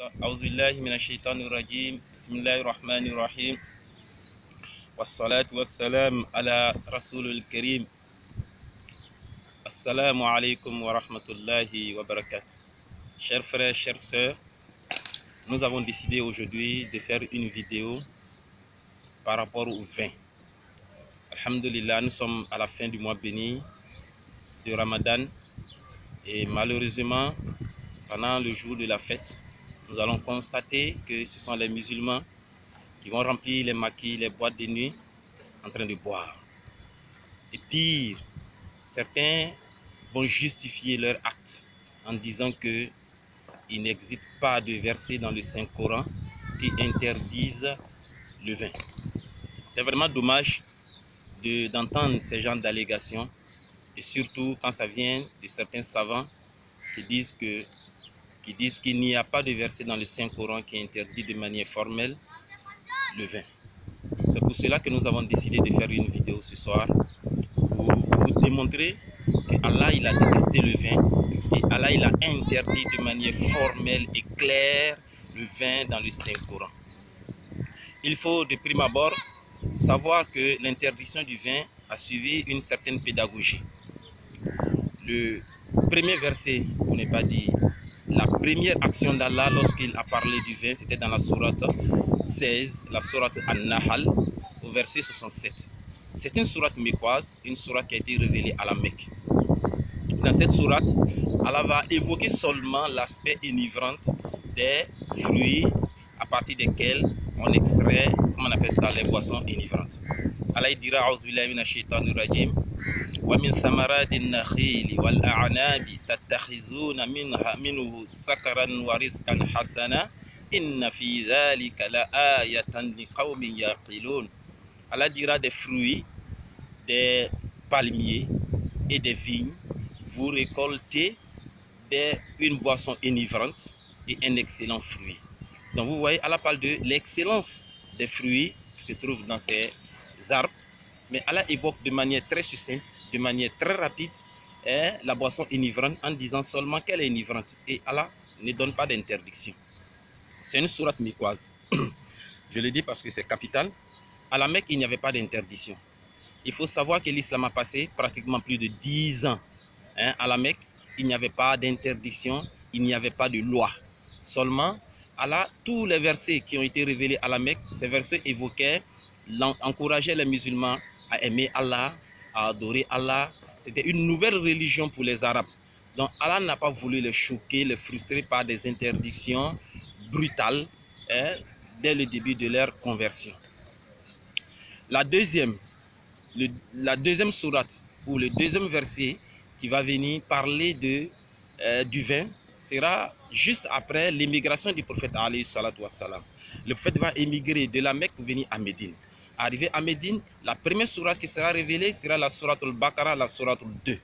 أعوذ بالله من الشيطان الرجيم بسم الله الرحمن الرحيم والصلاة والسلام على رسول الكريم. Assalamu alaikum wa rahmatullahi wa barakatuh. Chers frères, chères sœurs, nous avons décidé aujourd'hui de faire une vidéo par rapport au vin. Alhamdulillah, nous sommes à la fin du mois béni de Ramadan et malheureusement, pendant le jour de la fête, nous allons constater que ce sont les musulmans qui vont remplir les maquis, les boîtes de nuit en train de boire. Et pire, certains vont justifier leur acte en disant qu'il n'existe pas de verset dans le Saint-Coran qui interdisent le vin. C'est vraiment dommage d'entendre ces genres d'allégations, et surtout quand ça vient de certains savants qui disent qu'il n'y a pas de verset dans le Saint-Coran qui interdit de manière formelle le vin. C'est pour cela que nous avons décidé de faire une vidéo ce soir pour vous démontrer qu'Allah il a détesté le vin et Allah il a interdit de manière formelle et claire le vin dans le Saint-Coran. Il faut de prime abord savoir que l'interdiction du vin a suivi une certaine pédagogie. Le premier verset, pour ne pas dire la première action d'Allah lorsqu'il a parlé du vin, c'était dans la sourate 16, la sourate An-Nahl, au verset 67. C'est une sourate mécoise, une sourate qui a été révélée à la Mecque. Dans cette sourate, Allah va évoquer seulement l'aspect enivrant des fruits à partir desquels on extrait, comment on appelle ça, les boissons enivrantes. Allah dira, A'udhu billahi minash shaitanir rajim, wa min thamaratin nakhili wal a'nabi tattakhizuna minhu sakaran wa rizqan hasana inna fi dhalika la ayatan liqaumin yaqilun. Allah dira des fruits, des palmiers et des vignes, vous récoltez une boisson enivrante et un excellent fruit. Donc vous voyez, Allah parle de l'excellence des fruits qui se trouvent dans ces arbres, mais Allah évoque de manière très succincte, de manière très rapide, la boisson enivrante en disant seulement qu'elle est enivrante. Et Allah ne donne pas d'interdiction. C'est une sourate mécoise. Je le dis parce que c'est capital. À la Mecque, il n'y avait pas d'interdiction. Il faut savoir que l'islam a passé pratiquement plus de 10 ans. À la Mecque, il n'y avait pas d'interdiction, il n'y avait pas de loi. Seulement, Allah, tous les versets qui ont été révélés à la Mecque, ces versets évoquaient, encourageaient les musulmans à aimer Allah, à adorer Allah. C'était une nouvelle religion pour les Arabes. Donc Allah n'a pas voulu les choquer, les frustrer par des interdictions brutales dès le début de leur conversion. La deuxième sourate, ou le deuxième verset qui va venir parler du vin, sera juste après l'émigration du prophète alayhi salatu wassalam. Le prophète va émigrer de la Mecque pour venir à Médine. Arrivé à Médine, la première sourate qui sera révélée sera la sourate al-Baqarah, la sourate 2.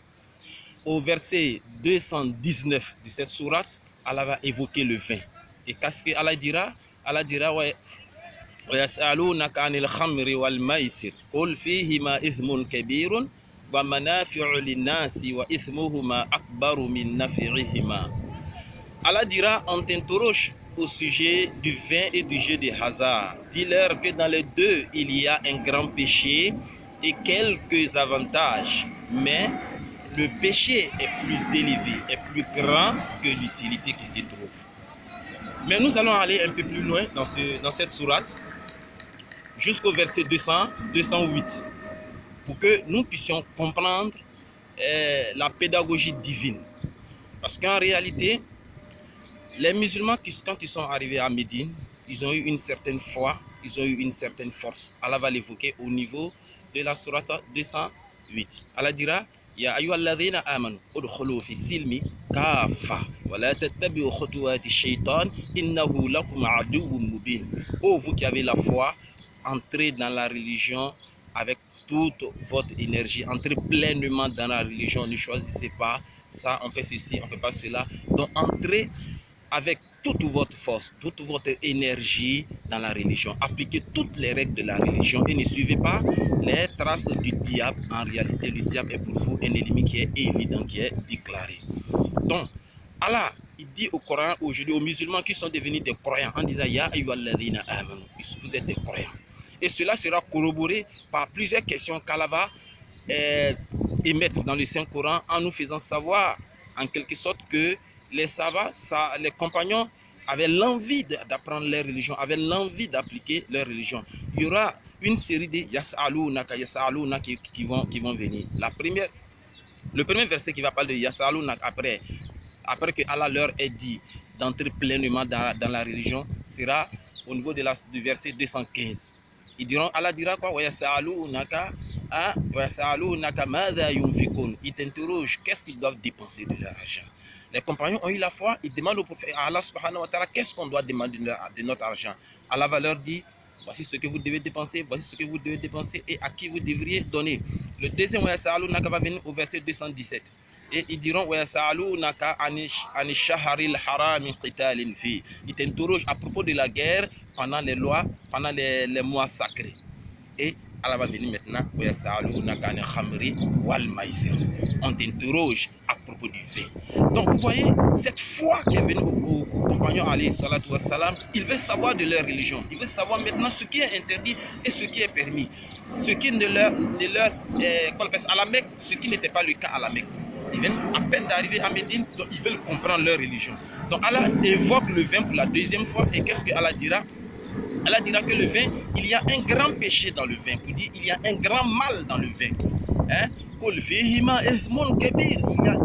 Au verset 219 de cette sourate, Allah va évoquer le vin. Et qu'est-ce que Allah dira? Allah dira ouais, وَيَسْأَلُونَكَ عَنِ الْخَمْرِ وَالْمَيْسِرِ قُلْ فِيهِمَا إِثْمٌ كَبِيرٌ وَمَنَافِعُ لِلنَّاسِ وَإِثْمُهُمَا أَكْبَرُ مِنْ نَفْعِهِمَا. Allah dira, on t'interroge au sujet du vin et du jeu de hasard. Dis-leur que dans les deux, il y a un grand péché et quelques avantages. Mais le péché est plus élevé, est plus grand que l'utilité qui s'y trouve. Mais nous allons aller un peu plus loin dans cette sourate, jusqu'au verset 208, pour que nous puissions comprendre la pédagogie divine. Parce qu'en réalité, les musulmans, quand ils sont arrivés à Médine, ils ont eu une certaine foi, ils ont eu une certaine force. Allah va l'évoquer au niveau de la sourate 208. Allah dira, Ya ayyuhalladhina amanu udkhulu fi silmi kafa wa la tattabi'u khutuwati shaytan innahu lakum aduwwun mubin. Oh vous qui avez la foi, entrez dans la religion avec toute votre énergie, entrez pleinement dans la religion, ne choisissez pas ça, on fait ceci, on ne fait pas cela. Donc entrez avec toute votre force, toute votre énergie dans la religion. Appliquez toutes les règles de la religion et ne suivez pas les traces du diable. En réalité, le diable est pour vous un ennemi qui est évident, qui est déclaré. Donc, Allah, il dit au Coran aujourd'hui aux musulmans qui sont devenus des croyants en disant Ya ayyuhalladhina amanu, vous êtes des croyants. Et cela sera corroboré par plusieurs questions qu'Allah va émettre dans le Saint-Coran en nous faisant savoir en quelque sorte que les savants, les compagnons avaient l'envie d'apprendre leur religion, avaient l'envie d'appliquer leur religion. Il y aura une série de Yas'alunaka qui vont venir. Le premier verset qui va parler de Yas'alunaka après que Allah leur ait dit d'entrer pleinement dans la religion, sera au niveau du verset 215. Allah dira quoi? Ils t'interrogent, qu'est-ce qu'ils doivent dépenser de leur argent? Les compagnons ont eu la foi, ils demandent au prophète, à Allah subhanahu wa ta'ala, qu'est-ce qu'on doit demander de notre argent? Allah va leur dire, voici ce que vous devez dépenser, voici ce que vous devez dépenser et à qui vous devriez donner. Le deuxième va venir au verset 217. Et ils diront ils t'interrogent à propos de la guerre pendant les mois sacrés. Et Allah va venir maintenant on t'interroge à propos du vin. Donc vous voyez, cette foi qui est venue aux compagnons alayhi salatu wassalam, ils veulent savoir de leur religion, ils veulent savoir maintenant ce qui est interdit et ce qui est permis, ce qui ne leur à la Mecque, ce qui n'était pas le cas à la Mecque. Ils viennent à peine d'arriver à Médine, donc ils veulent comprendre leur religion. Donc Allah évoque le vin pour la deuxième fois. Et qu'est-ce que Allah dira? Allah dira que le vin, il y a un grand péché dans le vin. Pour dire, il y a un grand mal dans le vin. Il y a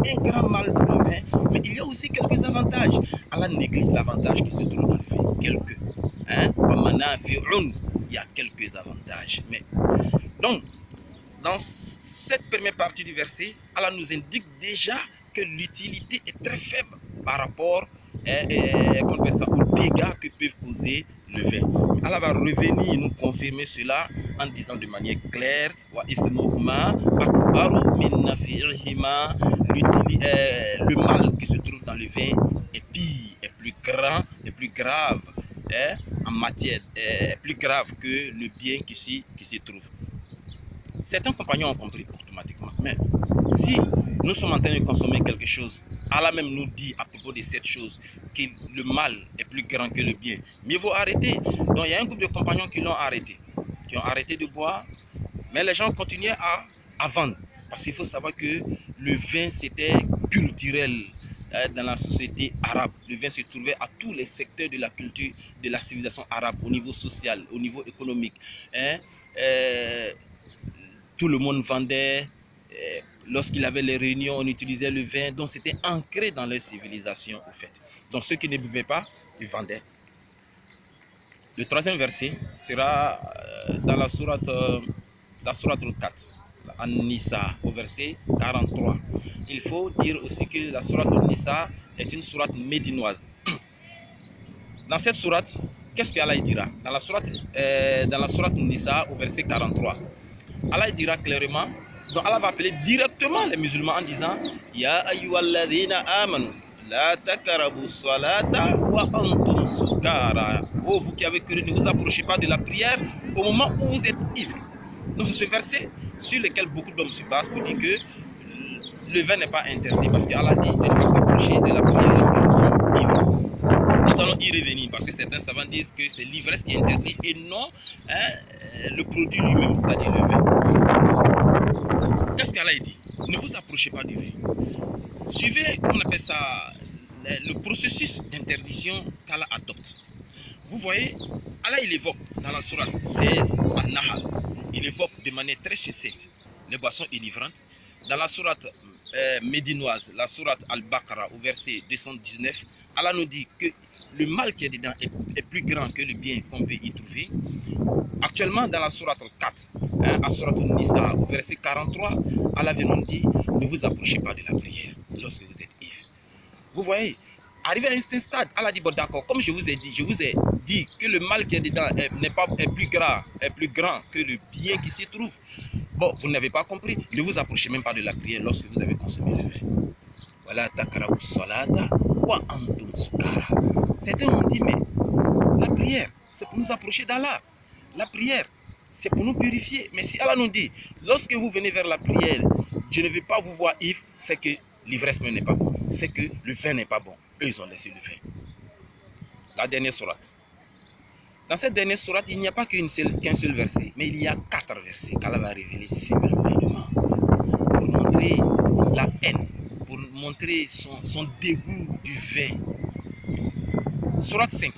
un grand mal dans le vin, mais il y a aussi quelques avantages. Allah néglige l'avantage qui se trouve dans le vin. Quelques. Il y a quelques avantages. Mais donc, dans cette première partie du verset, Allah nous indique déjà que l'utilité est très faible par rapport aux dégâts que peut causer le vin. Allah va revenir nous confirmer cela en disant de manière claire le mal qui se trouve dans le vin est pire, est plus grand, est plus grave en matière, est plus grave que le bien qui s'y trouve. Certains compagnons ont compris automatiquement. Mais si nous sommes en train de consommer quelque chose, Allah même nous dit à propos de cette chose que le mal est plus grand que le bien. Mieux vaut arrêter. Donc il y a un groupe de compagnons qui l'ont arrêté, qui ont arrêté de boire, mais les gens continuaient à vendre. Parce qu'il faut savoir que le vin c'était culturel dans la société arabe. Le vin se trouvait à tous les secteurs de la culture, de la civilisation arabe, au niveau social, au niveau économique. Tout le monde vendait, lorsqu'il avait les réunions, on utilisait le vin, donc c'était ancré dans leur civilisation au fait. Donc ceux qui ne buvaient pas, ils vendaient. Le troisième verset sera dans la sourate 4, An-Nisa, au verset 43. Il faut dire aussi que la sourate An-Nisa est une sourate médinoise. Dans cette sourate, qu'est-ce qu'Allah dira? Dans la sourate An-Nisa, au verset 43. Allah dira clairement, donc Allah va appeler directement les musulmans en disant Ya ayyuhalladhina amanu la takarabu salata wa antum sukara. Oh vous qui avez cru, ne vous approchez pas de la prière au moment où vous êtes ivre. Donc c'est ce verset sur lequel beaucoup d'hommes se basent pour dire que le vin n'est pas interdit, parce qu'Allah dit de ne pas s'approcher de la prière lorsque nous sommes ivres. Nous allons y revenir parce que certains savants disent que c'est l'ivresse qui est interdit et non le produit lui-même, c'est-à-dire le vin. Qu'est-ce qu'Allah dit? Ne vous approchez pas du vin. Suivez, on appelle ça, le processus d'interdiction qu'Allah adopte. Vous voyez, Allah il évoque dans la sourate 16 An-Nahl, il évoque de manière très succincte les boissons enivrantes. Dans la sourate médinoise, la sourate Al-Baqarah au verset 219, Allah nous dit que le mal qui est dedans est plus grand que le bien qu'on peut y trouver. Actuellement, dans la sourate 4, la sourate Nisa, au verset 43, Allah vient nous dire ne vous approchez pas de la prière lorsque vous êtes ivre. Vous voyez, arrivé à un stade, Allah dit bon d'accord, comme je vous ai dit que le mal qui est dedans est plus grand que le bien qui s'y trouve. Bon, vous n'avez pas compris, ne vous approchez même pas de la prière lorsque vous avez consommé le vin. Voilà, takarabu salata wa antum sukara. Certains ont dit, mais la prière, c'est pour nous approcher d'Allah. La prière, c'est pour nous purifier. Mais si Allah nous dit, lorsque vous venez vers la prière, je ne vais pas vous voir ivre, c'est que l'ivresse même n'est pas bon. c'est que le vin n'est pas bon. Eux, ils ont laissé le vin. La dernière sourate. Dans cette dernière sourate, il n'y a pas qu'un seul verset, mais il y a 4 versets qu'Allah va révéler simultanément pour montrer la haine, pour montrer son dégoût du vin. Sourate 5,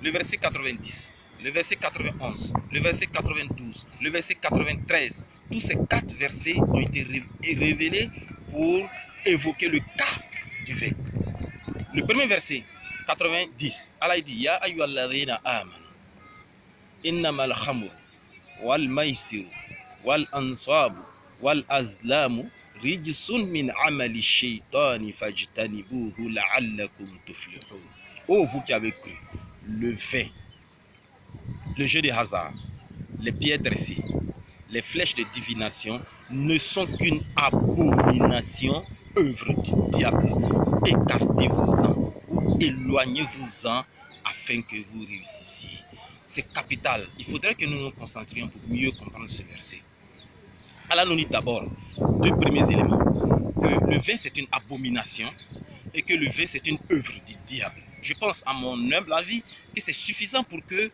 le verset 90, le verset 91, le verset 92, le verset 93. Tous ces 4 versets ont été révélés pour évoquer le cas du vin. Le premier verset, 90, Allah dit Ya ayyuhalladhina amanu innamal khamru wal maisiru wal ansabu wal azlamu rijsun min amali shaytani fajtanibuhu la'allakum tuflihun. Oh, vous qui avez cru, le vin, le jeu de hasard, les pierres dressées, les flèches de divination ne sont qu'une abomination, œuvre du diable. Écartez-vous-en ou éloignez-vous-en afin que vous réussissiez. C'est capital. Il faudrait que nous nous concentrions pour mieux comprendre ce verset. Allah nous dit d'abord 2 premiers éléments. Que le vin c'est une abomination et que le vin c'est une œuvre du diable. Je pense à mon humble avis que c'est suffisant pour que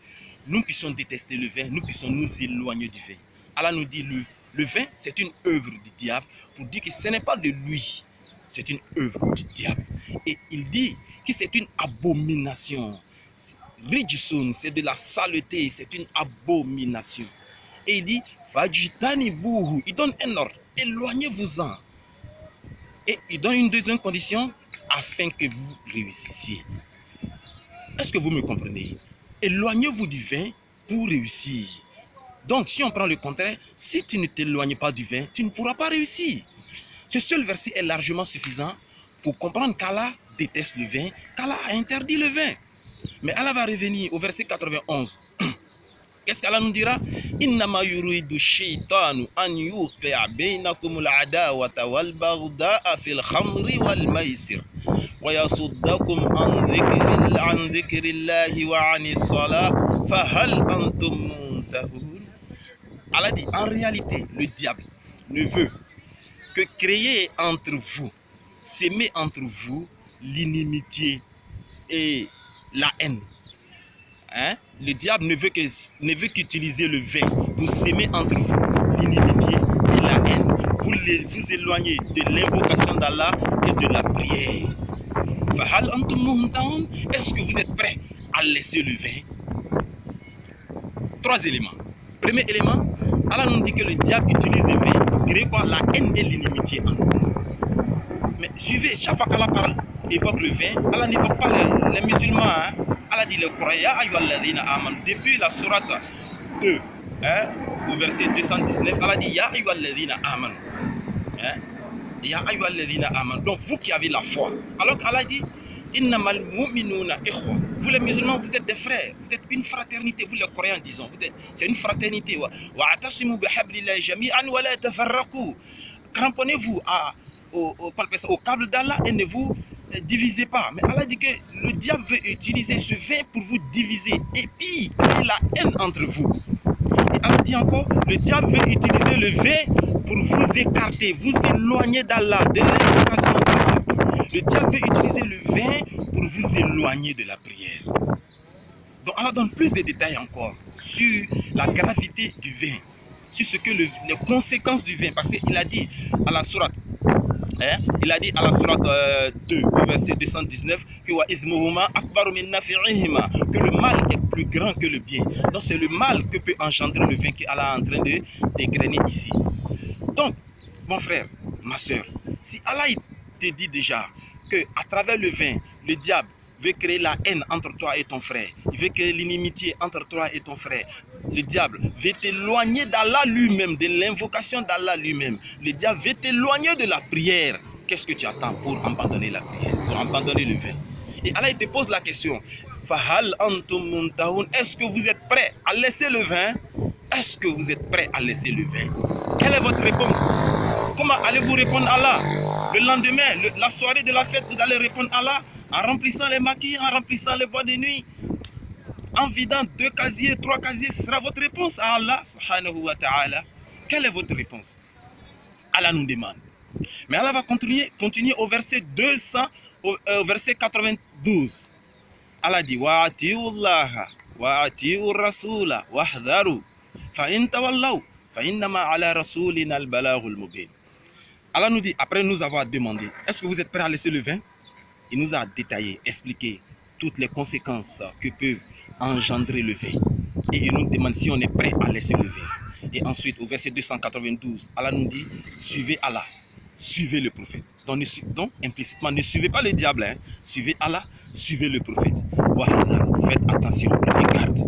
nous puissions détester le vin, nous puissions nous éloigner du vin. Allah nous dit le vin c'est une œuvre du diable pour dire que ce n'est pas de lui, c'est une œuvre du diable. Et il dit que c'est une abomination. Rijsun, c'est de la saleté, c'est une abomination. Et il dit Fajtanibuhu, il donne un ordre, éloignez-vous-en. Et il donne une deuxième condition afin que vous réussissiez. Est-ce que vous me comprenez? Éloignez-vous du vin pour réussir. Donc si on prend le contraire, si tu ne t'éloignes pas du vin, tu ne pourras pas réussir. Ce seul verset est largement suffisant pour comprendre qu'Allah déteste le vin, qu'Allah a interdit le vin. Mais Allah va revenir au verset 91. Qu'est-ce qu'Allah nous dira? Innama yuridu shaytanu an yuqi'a bainakum al-adawata wal baghda'a fil khamri wal maisir wa yasuddakum an dhikrillahi wa 'anis salat fa hal antum muntahun. Allah dit en réalité le diable ne veut que créer entre vous, s'aimer entre vous l'inimitié et la haine. Le diable ne veut qu'utiliser le vin pour s'aimer entre vous l'inimitié et la haine. Vous éloignez de l'invocation d'Allah et de la prière. Est-ce que vous êtes prêts à laisser le vin? 3 éléments. Premier élément, Allah nous dit que le diable utilise le vin pour créer quoi? La haine et l'inimitié entre nous. Mais suivez, chaque fois qu'Allah parle, évoque le vin, Allah n'évoque pas les musulmans. Allah dit le croyants, depuis la sourate 2, au verset 219, Allah dit Ya ayyuhalladhina amanu. Ya ayyuhalladhina amanu. Donc vous qui avez la foi. Alors qu'Allah dit Innamal mu'minuna ikhwa. Vous les musulmans, vous êtes des frères, vous êtes une fraternité, vous les croyants disons, c'est une fraternité. Wa atasimu bihablillahi jami'an wa la tafarraqu. Cramponnez-vous au câble d'Allah et ne vous divisez pas. Mais Allah dit que le diable veut utiliser ce vin pour vous diviser et puis créer la haine entre vous. Et Allah dit encore, le diable veut utiliser le vin pour vous écarter, vous éloigner d'Allah, de l'invocation d'Allah. Le diable veut utiliser le vin pour vous éloigner de la prière. Donc Allah donne plus de détails encore sur la gravité du vin, sur ce que les conséquences du vin, parce qu'il a dit à la sourate, il a dit à la sourate 2, verset 219, que le mal est plus grand que le bien. Donc c'est le mal que peut engendrer le vin qu'Allah est en train de dégrainer ici. Donc, mon frère, ma soeur, si Allah te dit déjà qu'à travers le vin, le diable veut créer la haine entre toi et ton frère, il veut créer l'inimitié entre toi et ton frère, le diable veut t'éloigner d'Allah lui-même, de l'invocation d'Allah lui-même, le diable veut t'éloigner de la prière. Qu'est-ce que tu attends pour abandonner la prière, pour abandonner le vin? Et Allah te pose la question, Fahal antum muntahun, est-ce que vous êtes prêts à laisser le vin? Est-ce que vous êtes prêts à laisser le vin? Quelle est votre réponse? Comment allez-vous répondre à Allah? Le lendemain, la soirée de la fête, vous allez répondre à Allah en remplissant les maquis, en remplissant les boîtes de nuit, en vidant 2 casiers, 3 casiers. Ce sera votre réponse à Allah subhanahu wa ta'ala. Quelle est votre réponse? Allah nous demande, Mais Allah va continuer au verset 92. Allah dit wa atiullaha wa atiur rasula wahdharu fa in tawallaw fa innama ala rasulina al balaghul mubin. Allah nous dit, après nous avoir demandé, est-ce que vous êtes prêts à laisser le vin? Il nous a détaillé, expliqué toutes les conséquences que peuvent engendrer le vin. Et il nous demande si on est prêt à laisser le vin. Et ensuite, au verset 292, Allah nous dit, suivez Allah, suivez le prophète. Donc implicitement, ne suivez pas le diable, hein. Suivez Allah, suivez le prophète. Faites attention, prenez garde.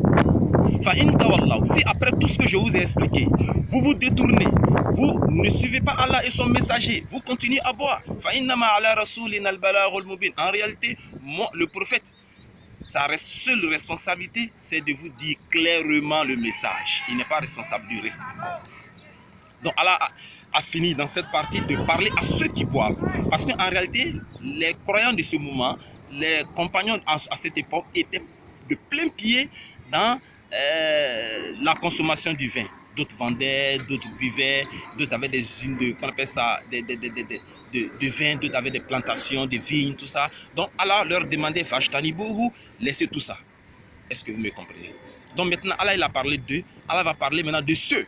Si après tout ce que je vous ai expliqué, vous vous détournez, vous ne suivez pas Allah et son messager, vous continuez à boire. En réalité, le prophète, sa seule responsabilité, c'est de vous dire clairement le message. Il n'est pas responsable du reste du corps. Donc Allah a fini dans cette partie de parler à ceux qui boivent. Parce qu'en réalité, les croyants de ce moment, les compagnons à cette époque étaient de plein pied dans la consommation du vin. D'autres vendaient, d'autres buvaient, d'autres avaient des usines de, qu'on appelle ça, de vin, d'autres avaient des plantations, des vignes, tout ça. Donc Allah leur demandait, Fajtanibuhu, laissez tout ça. Est-ce que vous me comprenez? Donc maintenant, Allah il a parlé d'eux, Allah va parler maintenant de ceux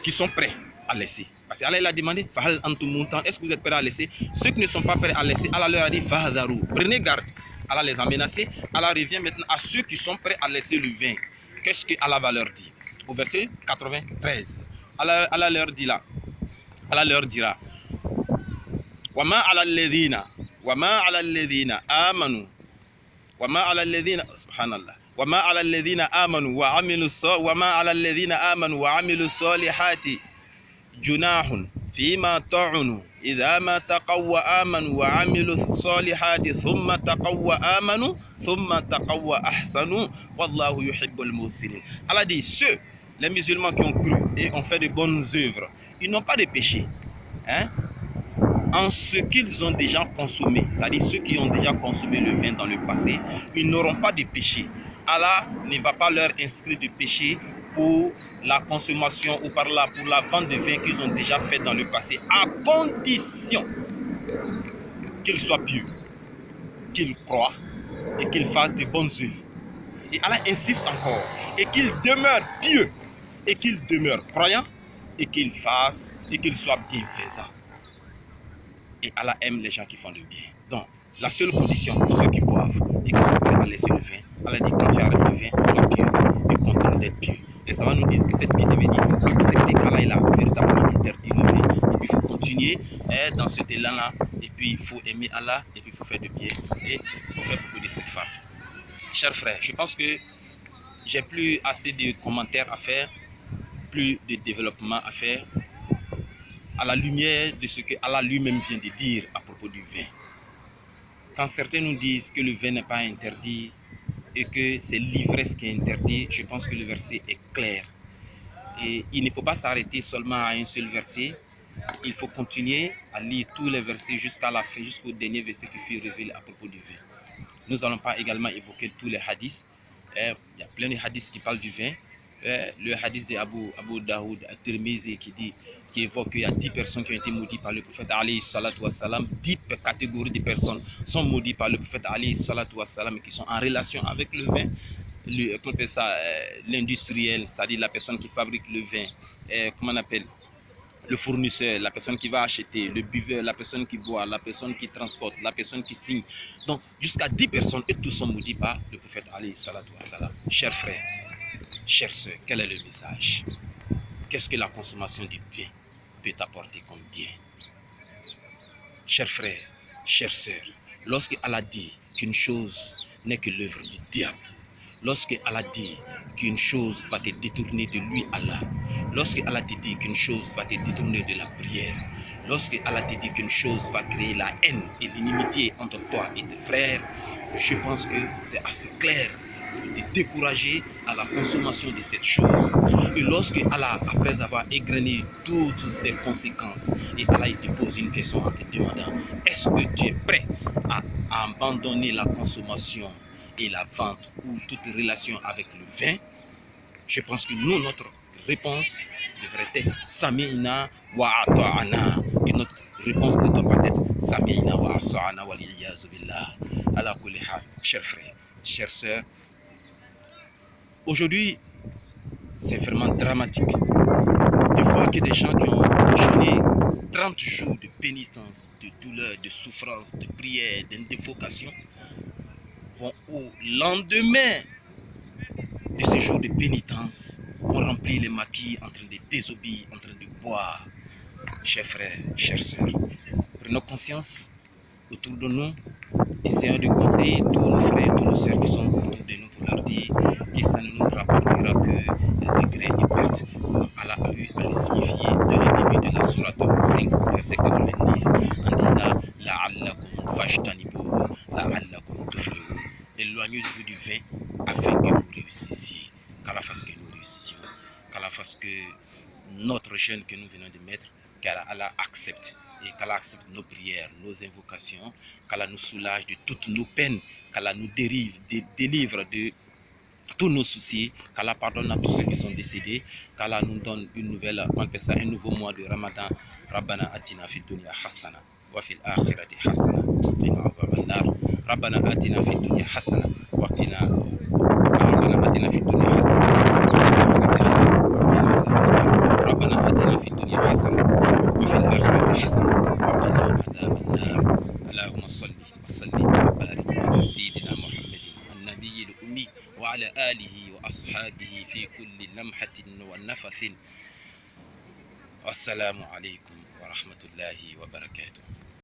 qui sont prêts à laisser. Parce qu'Allah il a demandé, est-ce que vous êtes prêts à laisser? Ceux qui ne sont pas prêts à laisser, Allah leur a dit, prenez garde. Allah les a menacés. Allah revient maintenant à ceux qui sont prêts à laisser le vin. Qu'est-ce que Allah va leur dire? Au verset 93, Allah leur dit là, Allah leur dira, Wama ala alladhina amanu, Wama ala alladhina, subhanallah, Wama ala alladhina amanu wa amilu salihati junahun fima ta'unu idha ma taqaw wa amanu wa amilu salihati thumma taqaw wa amanu thumma taqaw wa ahsanu wallahu yuhibbul muhsinin. Allah dit, ceux, les musulmans qui ont cru et ont fait de bonnes œuvres, ils n'ont pas de péché, hein, en ce qu'ils ont déjà consommé. C'est-à-dire ceux qui ont déjà consommé le vin dans le passé, ils n'auront pas de péché. Allah ne va pas leur inscrire de péché pour la consommation ou pour la vente de vin qu'ils ont déjà fait dans le passé, à condition qu'ils soient pieux, qu'ils croient et qu'ils fassent de bonnes œuvres. Et Allah insiste encore, et qu'ils demeurent pieux, et qu'ils demeurent croyants, et qu'ils fassent, et qu'ils soient bienfaisants. Et Allah aime les gens qui font le bien. Donc, la seule condition pour ceux qui boivent et qui sont prêts à laisser le vin, Allah dit, quand tu arrêtes le vin, sois pieux et continue d'être pieux. Et ça va nous dire que cette piété veut dire qu'il faut accepter qu'Allah il a véritablement interdit le vin. Et puis il faut continuer dans cet élan-là. Et puis il faut aimer Allah, et puis il faut faire de bien. Et il faut faire beaucoup de istighfar. Chers frères, je pense que j'ai plus assez de commentaires à faire, plus de développement à faire, à la lumière de ce que Allah lui-même vient de dire à propos du vin. Quand certains nous disent que le vin n'est pas interdit et que c'est l'ivresse qui est interdit, je pense que le verset est clair. Et il ne faut pas s'arrêter seulement à un seul verset. Il faut continuer à lire tous les versets jusqu'à la fin, jusqu'au dernier verset qui fut révélé à propos du vin. Nous n'allons pas également évoquer tous les hadiths. Il y a plein de hadiths qui parlent du vin. Le hadith d'Abu Daoud At-Tirmizi qui évoque qu'il y a 10 personnes qui ont été maudites par le prophète alayhi salatu wassalam. 10 catégories de personnes sont maudites par le prophète alayhi salatu wassalam, qui sont en relation avec le vin. Comment on appelle ça, l'industriel, c'est-à-dire la personne qui fabrique le vin, comment on appelle, le fournisseur, la personne qui va acheter, le buveur, la personne qui boit, la personne qui transporte, la personne qui signe. Donc jusqu'à 10 personnes, et tous sont maudits par le prophète alayhi salatu wassalam. Chers frères, chères sœurs, quel est le message? Qu'est-ce que la consommation du bien peut apporter comme bien? Chers frères, chères sœurs, lorsque Allah dit qu'une chose n'est que l'œuvre du diable, lorsque Allah dit qu'une chose va te détourner de lui, Allah, lorsque Allah te dit qu'une chose va te détourner de la prière, lorsque Allah te dit qu'une chose va créer la haine et l'inimitié entre toi et tes frères, je pense que c'est assez clair pour te décourager à la consommation de cette chose. Et lorsque Allah, après avoir égrené toutes ces conséquences, et Allah il te pose une question en te demandant, est-ce que tu es prêt à abandonner la consommation et la vente ou toute relation avec le vin? Je pense que nous, notre réponse devrait être Sami'na wa ata'ana. Et notre réponse ne doit pas être Sami'na wa asa'na wa li'yazu billah. Ala kulli hal, chers frères, chères sœurs, aujourd'hui, c'est vraiment dramatique de voir que des gens qui ont jeûné 30 jours de pénitence, de douleur, de souffrance, de prière, d'invocation, vont au lendemain de ce jour de pénitence, vont remplir les maquis en train de désobéir, en train de boire. Chers frères, chères sœurs, prenons conscience autour de nous, essayons de conseiller tous nos frères, tous nos sœurs qui sont autour de nous pour leur dire que ça ne nous rapportera que regrets et pertes, comme Allah a eu à le signifier dans le début de la sourate 5, verset 90, en disant La'allakum fajtanibu, la'allakum tuflihun. Éloignez-vous du vin afin que vous réussissiez. Qu'Allah fasse que nous réussissions. Qu'Allah fasse que notre jeûne que nous venons de mettre, qu'Allah accepte. Et qu'Allah accepte nos prières, nos invocations, qu'Allah nous soulage de toutes nos peines, qu'Allah nous délivre de tous nos soucis, qu'Allah pardonne à tous ceux qui sont décédés, qu'Allah nous donne une nouvelle, on appelle ça un nouveau mois de Ramadan. Rabbana atina fid dunya hasana wa fil akhirati hasana wa qina azaban nar. Rabbana atina fid dunya hasana wa qina Rabbana atina fid dunya hasana wa fil akhirati hasana wa qina azaban nar. Rabbana atina fid dunya hasana wa fil akhirati hasana wa qina azaban nar. Allahumma salli wa sallim wa barik ala sayyidina Muhammad النبي الأمي وعلى آله وأصحابه في كل لمحة ونفث. والسلام عليكم ورحمة الله وبركاته.